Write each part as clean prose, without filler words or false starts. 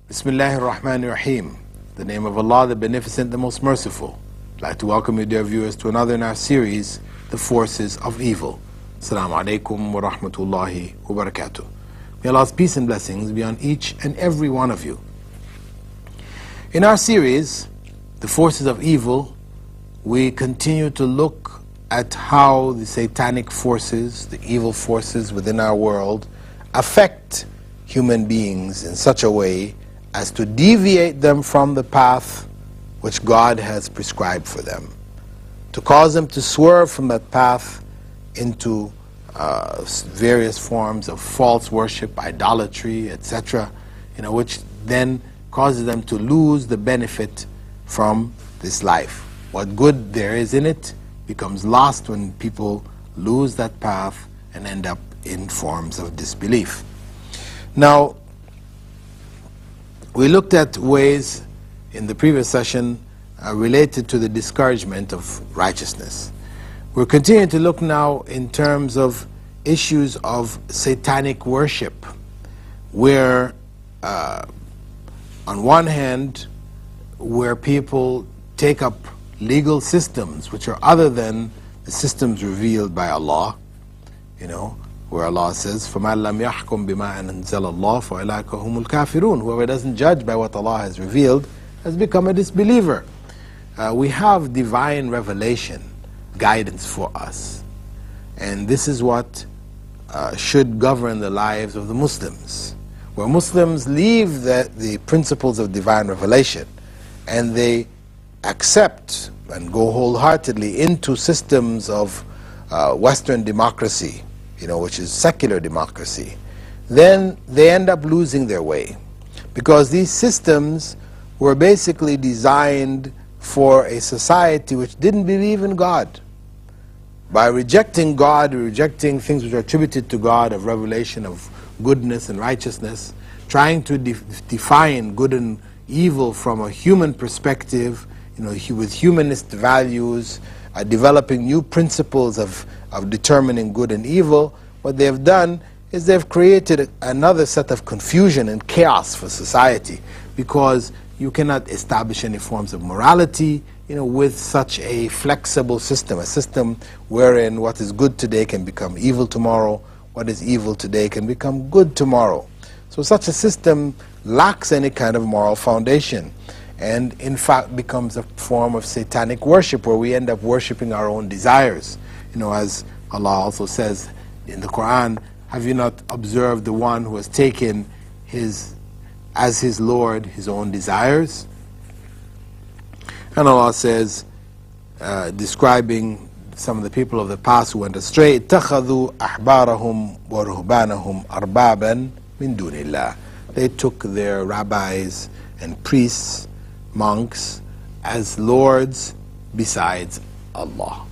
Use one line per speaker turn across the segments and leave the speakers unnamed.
Bismillahir Rahmanir Rahim. The name of Allah, the Beneficent, the Most Merciful. I'd like to welcome you, dear viewers, to another in our series, The Forces of Evil. Assalamu alaikum wa rahmatullahi wa barakatuh. May Allah's peace and blessings be on each and every one of you. In our series, The Forces of Evil, we continue to look at how the satanic forces, the evil forces within our world, affect human beings in such a way as to deviate them from the path which God has prescribed for them, to cause them to swerve from that path into various forms of false worship, idolatry, etc., which then causes them to lose the benefit from this life. What good there is in it becomes lost when people lose that path and end up in forms of disbelief. Now, we looked at ways in the previous session related to the discouragement of righteousness. We're continuing to look now in terms of issues of satanic worship, where on one hand, where people take up legal systems which are other than the systems revealed by Allah, where Allah says, فَمَنْ لَمْ يَحْكُمْ بِمَا أَنزَلَ اللَّهُ فَأُولَٰئِكَ هُمُ الْكَافِرُونَ. Whoever doesn't judge by what Allah has revealed has become a disbeliever. We have divine revelation, guidance for us. And this is what should govern the lives of the Muslims. Where Muslims leave the principles of divine revelation and they accept and go wholeheartedly into systems of Western democracy, which is secular democracy, then they end up losing their way. Because these systems were basically designed for a society which didn't believe in God. By rejecting God, rejecting things which are attributed to God of revelation of goodness and righteousness, trying to define good and evil from a human perspective, with humanist values, developing new principles of determining good and evil, what they have done is they've created another set of confusion and chaos for society, because you cannot establish any forms of morality with such a flexible system, a system wherein what is good today can become evil tomorrow, what is evil today can become good tomorrow. So such a system lacks any kind of moral foundation, and in fact becomes a form of satanic worship, where we end up worshiping our own desires. As Allah also says in the Quran, have you not observed the one who has taken as his Lord his own desires? And Allah says, describing some of the people of the past who went astray, اتَّخَذُوا أَحْبَارَهُمْ وَرُهْبَانَهُمْ أَرْبَابًا مِنْ دُونِ اللَّهِ. They took their rabbis and priests, monks, as lords besides Allah.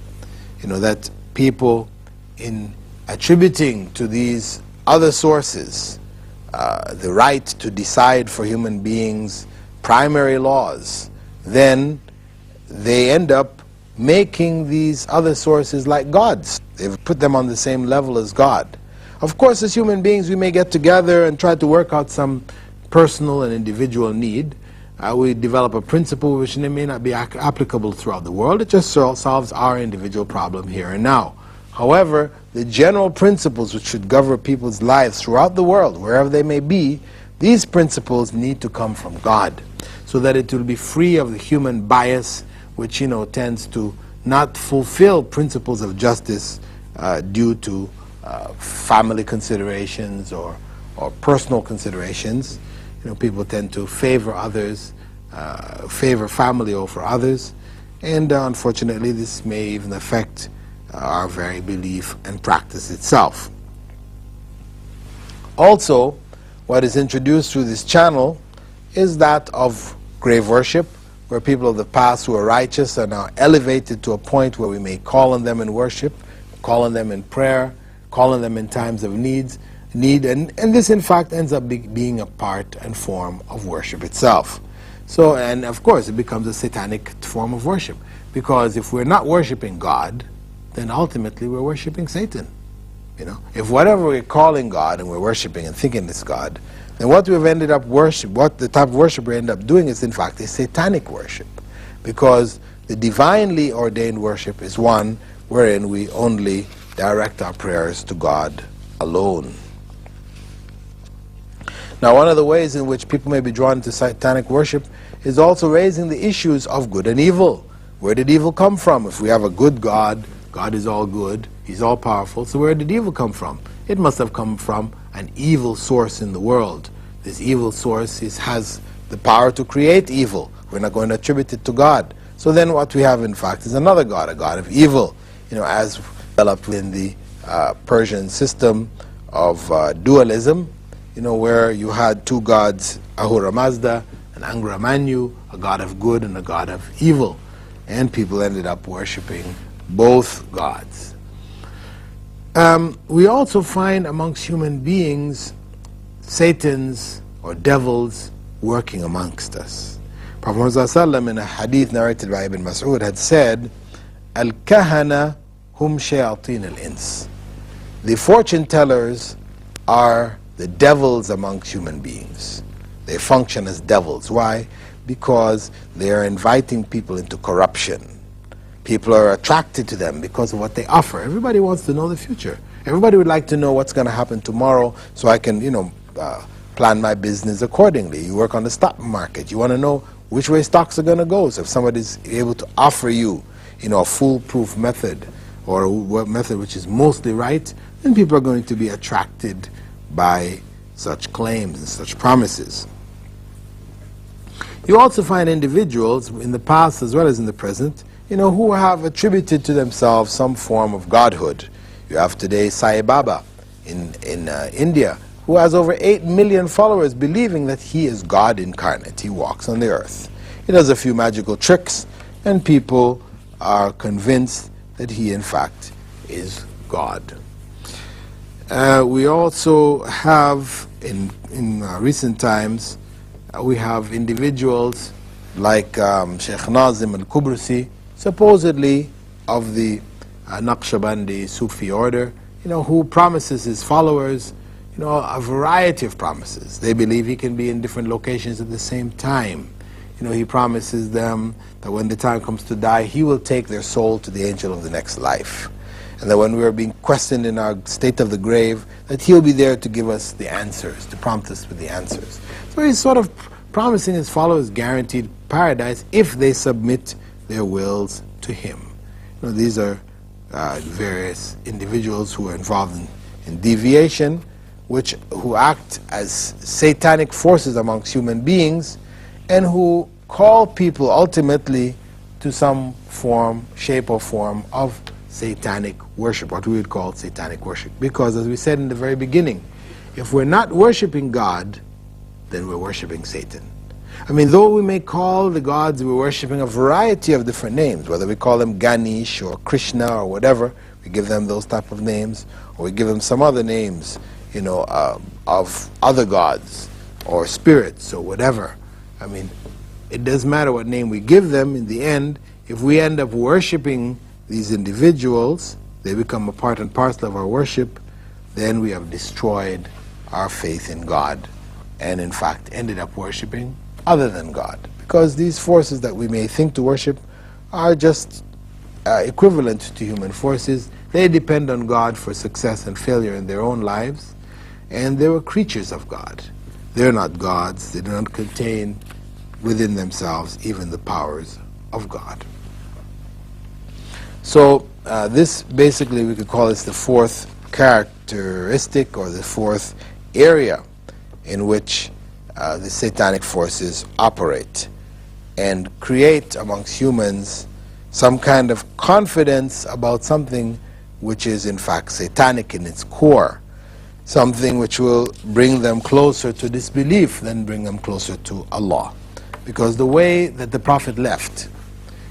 That people, in attributing to these other sources the right to decide for human beings primary laws, then they end up making these other sources like gods. They've put them on the same level as God. Of course, as human beings, we may get together and try to work out some personal and individual need. We develop a principle which may not be applicable throughout the world. It just solves our individual problem here and now. However, the general principles which should govern people's lives throughout the world, wherever they may be, these principles need to come from God, so that it will be free of the human bias which tends to not fulfill principles of justice due to family considerations or personal considerations. People tend to favor others, favor family over others, and unfortunately this may even affect our very belief and practice itself. Also, what is introduced through this channel is that of grave worship, where people of the past who are righteous are now elevated to a point where we may call on them in worship, call on them in prayer, call on them in times of need, and this in fact ends up being a part and form of worship itself. So, and of course it becomes a satanic form of worship, because if we're not worshiping God, then ultimately we're worshiping Satan. If whatever we're calling God and we're worshiping and thinking it's God, And what we've ended up what the type of worship we end up doing is in fact a satanic worship, because the divinely ordained worship is one wherein we only direct our prayers to God alone. Now, one of the ways in which people may be drawn to satanic worship is also raising the issues of good and evil. Where did evil come from? If we have a good God, God is all good, He's all powerful, so where did evil come from? It must have come from an evil source in the world. This evil source has the power to create evil. We're not going to attribute it to God. So then what we have in fact is another God, a God of evil, as developed in the Persian system of dualism, where you had two gods, Ahura Mazda and Angra Mainyu, a god of good and a god of evil. And people ended up worshipping both gods. We also find amongst human beings Satans or devils working amongst us. Prophet Muhammad ﷺ, in a hadith narrated by Ibn Mas'ud, had said, Al-kahana hum shayateen al-ins. The fortune tellers are the devils amongst human beings. They function as devils. Why? Because they are inviting people into corruption. People are attracted to them because of what they offer. Everybody wants to know the future. Everybody would like to know what's going to happen tomorrow so I can, plan my business accordingly. You work on the stock market. You want to know which way stocks are going to go. So if somebody's able to offer you, a foolproof method or a method which is mostly right, then people are going to be attracted by such claims and such promises. You also find individuals in the past as well as in the present, who have attributed to themselves some form of godhood. You have today Sai Baba in India, who has over 8 million followers believing that he is God incarnate. He walks on the earth. He does a few magical tricks, and people are convinced that he in fact is God. We also have, in recent times, we have individuals like Sheikh Nazim al-Kubrusi, supposedly of the Naqshbandi Sufi order, who promises his followers, a variety of promises. They believe he can be in different locations at the same time. He promises them that when the time comes to die, he will take their soul to the angel of the next life. And that when we are being questioned in our state of the grave, that he'll be there to give us the answers, to prompt us with the answers. So he's sort of promising his followers guaranteed paradise if they submit their wills to him. These are various individuals who are involved in deviation, who act as satanic forces amongst human beings, and who call people ultimately to some form, shape or form of satanic worship, what we would call satanic worship. Because as we said in the very beginning, if we're not worshiping God, then we're worshiping Satan. Though we may call the gods we're worshiping a variety of different names, whether we call them Ganesh or Krishna or whatever, we give them those type of names, or we give them some other names, of other gods or spirits or whatever. It doesn't matter what name we give them. In the end, if we end up worshiping these individuals, they become a part and parcel of our worship, then we have destroyed our faith in God and in fact ended up worshiping other than God. Because these forces that we may think to worship are just equivalent to human forces. They depend on God for success and failure in their own lives, and they were creatures of God. They're not gods. They do not contain within themselves even the powers of God. So this basically, we could call this the fourth characteristic or the fourth area in which the satanic forces operate and create amongst humans some kind of confidence about something which is in fact satanic in its core, something which will bring them closer to disbelief than bring them closer to Allah. Because the way that the Prophet left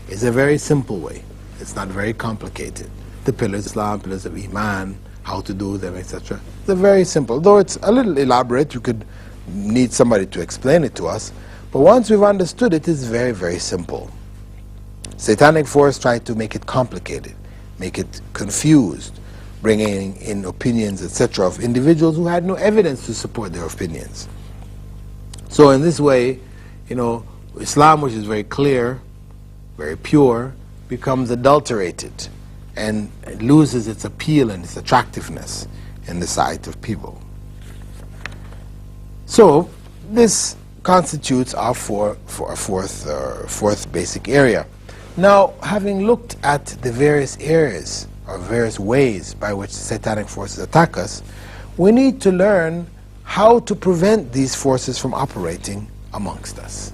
is a very simple way. It's not very complicated. The pillars of Islam, pillars of Iman, how to do them, etc. They're very simple. Though it's a little elaborate, you could need somebody to explain it to us. But once we've understood it, it's very, very simple. Satanic force tried to make it complicated, make it confused, bringing in opinions, etc. of individuals who had no evidence to support their opinions. So in this way, Islam, which is very clear, very pure, becomes adulterated and it loses its appeal and its attractiveness in the sight of people. So this constitutes our fourth basic area. Now, having looked at the various areas or various ways by which the satanic forces attack us, we need to learn how to prevent these forces from operating amongst us.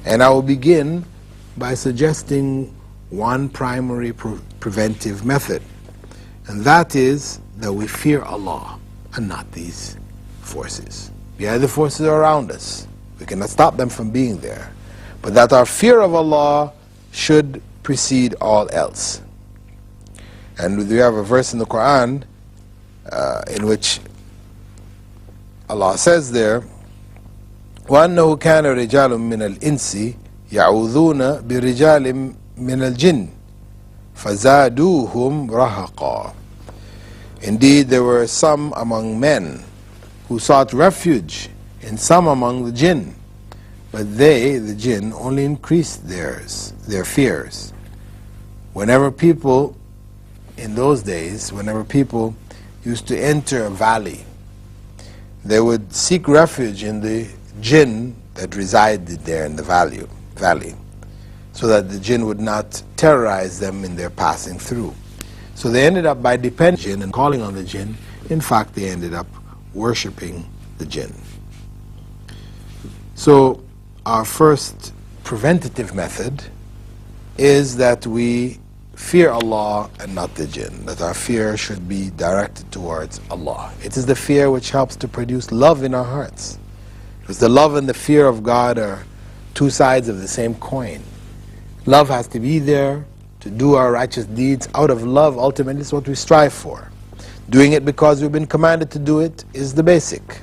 And I will begin by suggesting one primary preventive method, and that is that we fear Allah and not these forces. The other forces are around us. We cannot stop them from being there. But that our fear of Allah should precede all else. And we have a verse in the Quran in which Allah says there, وَأَنَّهُ كَانَ رِجَالٌ مِّنَ الْإِنسِ يَعُوذُونَ بِرِجَالٍ مِّنَ الْجِنِّ فَزَادُوهُمْ رَهَقًا. Indeed, there were some among men who sought refuge in some among the jinn, but they, the jinn, only increased their fears. Whenever people, in those days, whenever people used to enter a valley, they would seek refuge in the jinn that resided there in the valley, so that the jinn would not terrorize them in their passing through. So they ended up, by depending on the jinn and calling on the jinn, in fact they ended up worshipping the jinn. So our first preventative method is that we fear Allah and not the jinn, that our fear should be directed towards Allah. It is the fear which helps to produce love in our hearts, because the love and the fear of God are two sides of the same coin. Love has to be there to do our righteous deeds. Out of love, ultimately, is what we strive for. Doing it because we've been commanded to do it is the basic.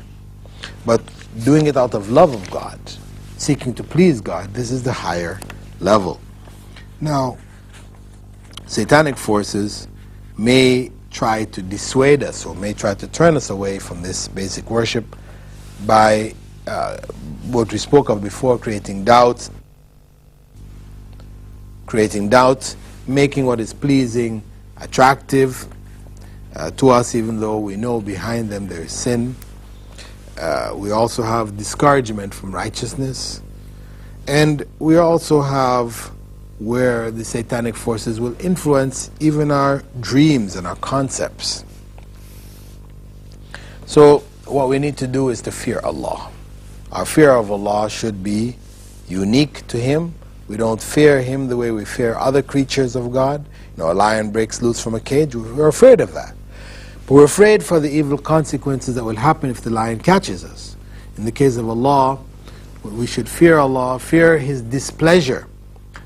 But doing it out of love of God, seeking to please God, this is the higher level. Now, satanic forces may try to dissuade us or may try to turn us away from this basic worship by what we spoke of before, creating doubts, making what is pleasing attractive to us, even though we know behind them there is sin. We also have discouragement from righteousness, and we also have where the satanic forces will influence even our dreams and our concepts. So what we need to do is to fear Allah. Our fear of Allah should be unique to Him. We don't fear Him the way we fear other creatures of God. A lion breaks loose from a cage, we're afraid of that. But we're afraid for the evil consequences that will happen if the lion catches us. In the case of Allah, we should fear Allah, fear His displeasure.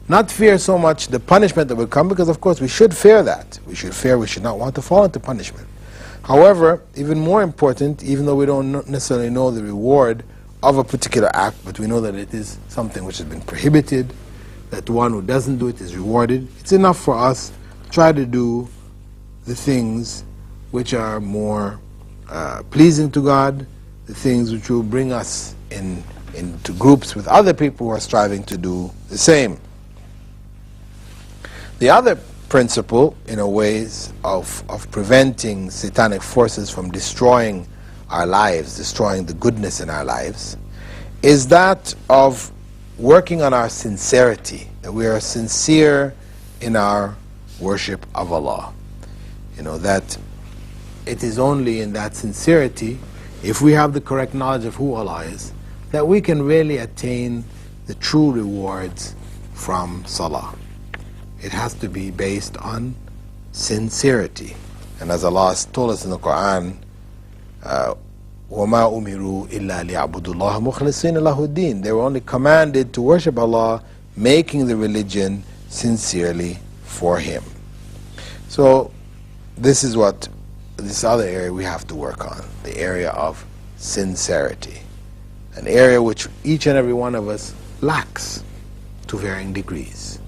Not fear so much the punishment that will come, because of course we should fear that. We should not want to fall into punishment. However, even more important, even though we don't necessarily know the reward of a particular act, but we know that it is something which has been prohibited, that one who doesn't do it is rewarded, it's enough for us to try to do the things which are more pleasing to God, the things which will bring us into groups with other people who are striving to do the same. The other principle, in a ways of preventing satanic forces from destroying our lives, destroying the goodness in our lives, is that of working on our sincerity, that we are sincere in our worship of Allah. That it is only in that sincerity, if we have the correct knowledge of who Allah is, that we can really attain the true rewards from Salah. It has to be based on sincerity. And as Allah has told us in the Quran, وَمَا أُمِرُوا إِلَّا لِيَعْبُدُوا اللَّهَ مُخْلِصِينَ لَهُ الدِّينَ. They were only commanded to worship Allah, making the religion sincerely for Him. So this is this other area we have to work on, the area of sincerity, an area which each and every one of us lacks to varying degrees.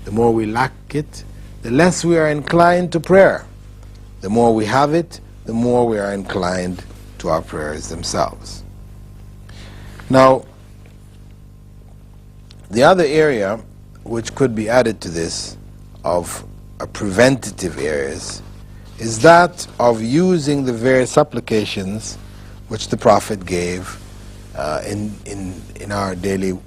The more we lack it, the less we are inclined to prayer. The more we have it, the more we are inclined to our prayers themselves. Now, The other area which could be added to this of preventative areas is that of using the various supplications which the Prophet gave in our daily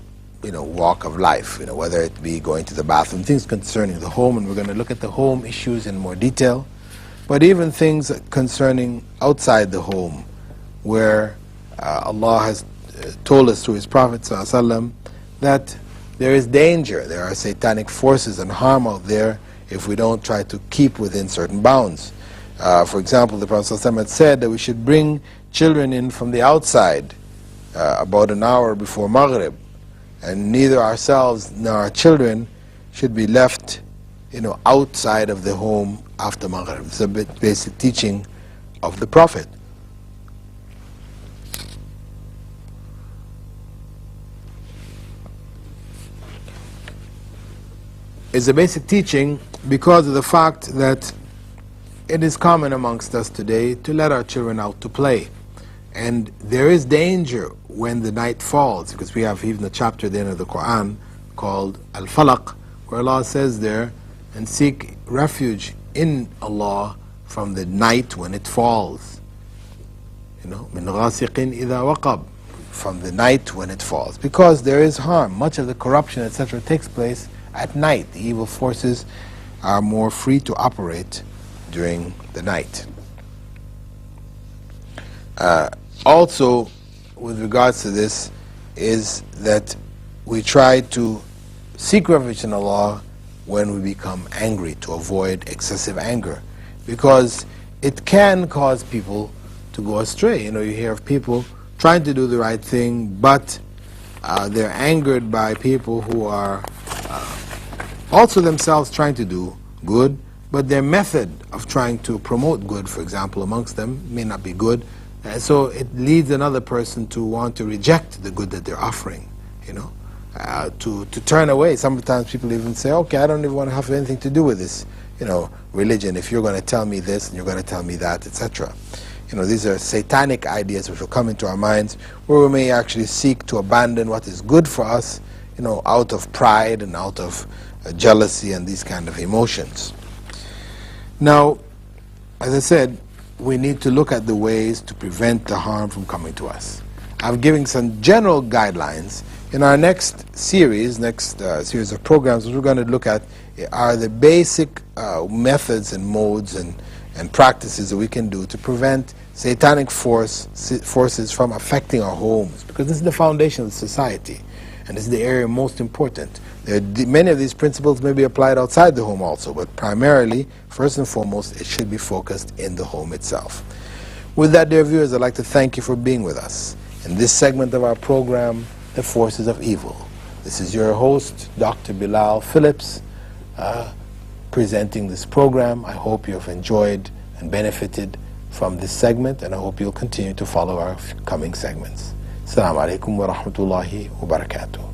walk of life, whether it be going to the bathroom, things concerning the home, and we're going to look at the home issues in more detail, but even things concerning outside the home, where Allah has told us through His Prophet ﷺ that there is danger, there are satanic forces and harm out there if we don't try to keep within certain bounds. For example, the Prophet ﷺ had said that we should bring children in from the outside about an hour before Maghrib, and neither ourselves nor our children should be left outside of the home after Maghrib. It's a basic teaching of the Prophet. It's a basic teaching because of the fact that it is common amongst us today to let our children out to play. And there is danger when the night falls, because we have even a chapter at the end of the Quran called Al-Falaq, where Allah says there, and seek refuge in Allah from the night when it falls. Min ghasiqin idha waqab, from the night when it falls. Because there is harm. Much of the corruption, etc., takes place at night. The evil forces are more free to operate during the night. Also, with regards to this, is that we try to seek refuge in Allah when we become angry, to avoid excessive anger, because it can cause people to go astray. You hear of people trying to do the right thing, but they're angered by people who are also themselves trying to do good, but their method of trying to promote good, for example, amongst them may not be good. So it leads another person to want to reject the good that they're offering, to turn away. Sometimes people even say, okay, I don't even want to have anything to do with this, religion, if you're going to tell me this and you're going to tell me that, etc. These are satanic ideas which will come into our minds, where we may actually seek to abandon what is good for us, out of pride and out of jealousy and these kind of emotions. Now, as I said, we need to look at the ways to prevent the harm from coming to us. I'm giving some general guidelines. In our next series of programs, what we're going to look at are the basic methods and modes and practices that we can do to prevent satanic forces from affecting our homes, because this is the foundation of society, and this is the area most important. Many of these principles may be applied outside the home also, but primarily, first and foremost, it should be focused in the home itself. With that, dear viewers, I'd like to thank you for being with us in this segment of our program, The Forces of Evil. This is your host, Dr. Bilal Phillips, presenting this program. I hope you have enjoyed and benefited from this segment, and I hope you'll continue to follow our coming segments. Assalamu alaikum wa rahmatullahi wa barakatuh.